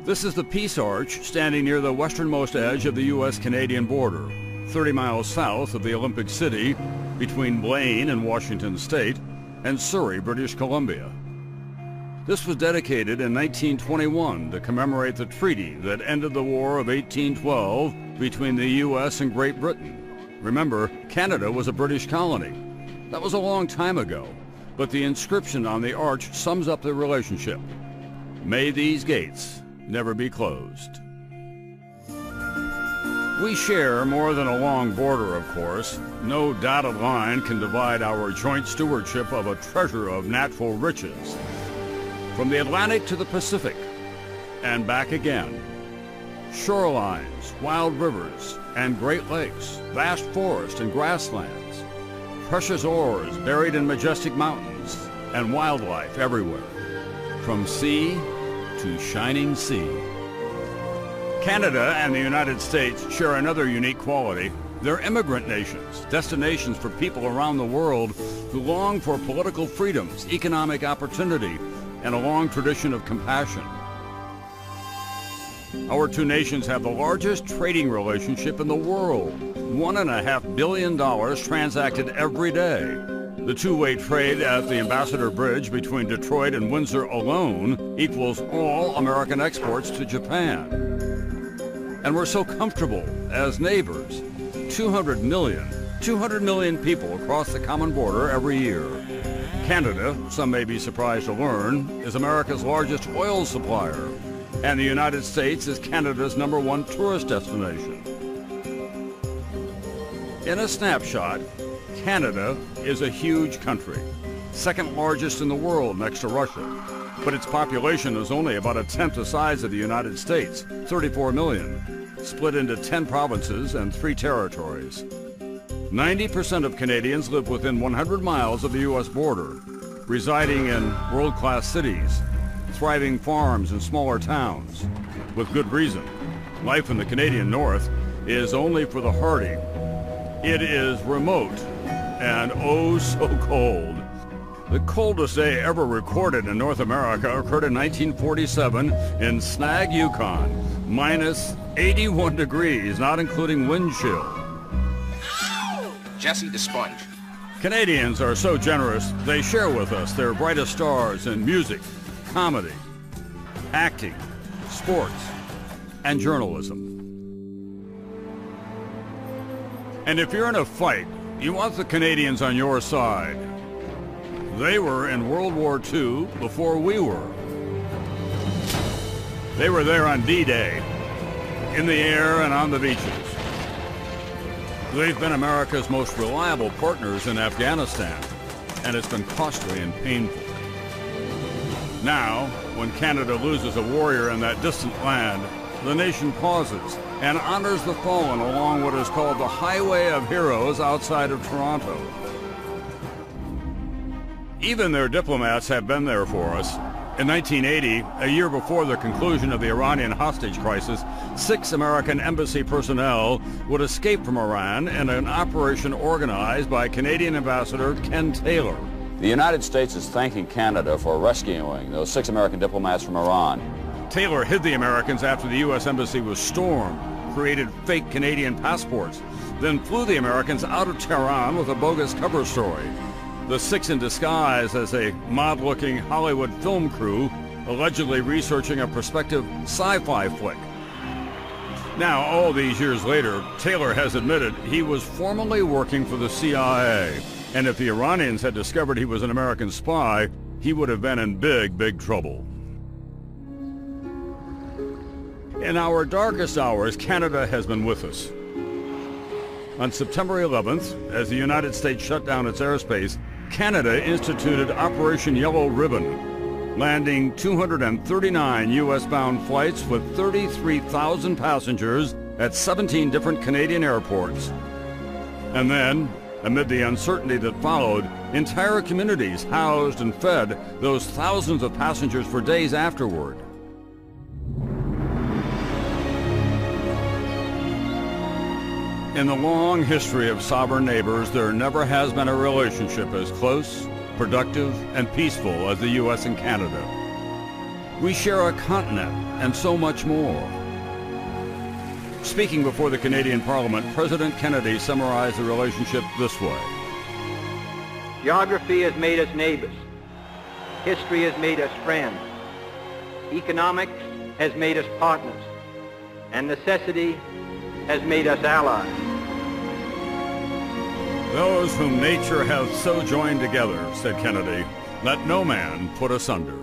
This is the Peace Arch standing near the westernmost edge of the U.S.-Canadian border, 30 miles south of the Olympic City, between Blaine and Washington State, and Surrey, British Columbia. This was dedicated in 1921 to commemorate the treaty that ended the War of 1812 between the U.S. and Great Britain. Remember, Canada was a British colony. That was a long time ago, but the inscription on the arch sums up the relationship. May these gates never be closed. We share more than a long border, of course. No dotted line can divide our joint stewardship of a treasure of natural riches. From the Atlantic to the Pacific, and back again. Shorelines, wild rivers, and Great Lakes, vast forest and grasslands, precious ores buried in majestic mountains, and wildlife everywhere. From sea to shining sea. Canada and the United States share another unique quality. They're immigrant nations, destinations for people around the world who long for political freedoms, economic opportunity, and a long tradition of compassion. Our two nations have the largest trading relationship in the world. $1.5 billion transacted every day. The two-way trade at the Ambassador Bridge between Detroit and Windsor alone equals all American exports to Japan. And we're so comfortable as neighbors. 200 million people cross the common border every year. Canada, some may be surprised to learn, is America's largest oil supplier, and the United States is Canada's #1 tourist destination. In a snapshot, Canada is a huge country, second largest in the world next to Russia, but its population is only about a tenth the size of the United States, 34 million, split into 10 provinces and 3 territories. 90% of Canadians live within 100 miles of the U.S. border, residing in world-class cities, thriving farms and smaller towns. With good reason. Life in the Canadian North is only for the hardy. It is remote and oh so cold. The coldest day ever recorded in North America occurred in 1947 in Snag, Yukon, minus 81 degrees, not including wind chill. Jesse the Sponge. Canadians are so generous, they share with us their brightest stars in music, comedy, acting, sports, and journalism. And if you're in a fight, you want the Canadians on your side. They were in World War II before we were. They were there on D-Day, in the air and on the beaches. They've been America's most reliable partners in Afghanistan, and it's been costly and painful. Now, when Canada loses a warrior in that distant land, the nation pauses and honors the fallen along what is called the Highway of Heroes outside of Toronto. Even their diplomats have been there for us. In 1980, a year before the conclusion of the Iranian hostage crisis, 6 American embassy personnel would escape from Iran in an operation organized by Canadian Ambassador Ken Taylor. The United States is thanking Canada for rescuing those 6 American diplomats from Iran. Taylor hid the Americans after the U.S. Embassy was stormed, created fake Canadian passports, then flew the Americans out of Tehran with a bogus cover story. The 6 in disguise as a mod-looking Hollywood film crew, allegedly researching a prospective sci-fi flick. Now, all these years later, Taylor has admitted he was formerly working for the CIA, and if the Iranians had discovered he was an American spy, he would have been in big, big trouble. In our darkest hours, Canada has been with us. On September 11th, as the United States shut down its airspace, Canada instituted Operation Yellow Ribbon, landing 239 U.S.-bound flights with 33,000 passengers at 17 different Canadian airports. And then, amid the uncertainty that followed, entire communities housed and fed those thousands of passengers for days afterward. In the long history of sovereign neighbors, there never has been a relationship as close, productive, and peaceful as the U.S. and Canada. We share a continent and so much more. Speaking before the Canadian Parliament, President Kennedy summarized the relationship this way. Geography has made us neighbors. History has made us friends. Economics has made us partners. And necessity has made us allies. Those whom nature hath so joined together, said Kennedy, let no man put asunder.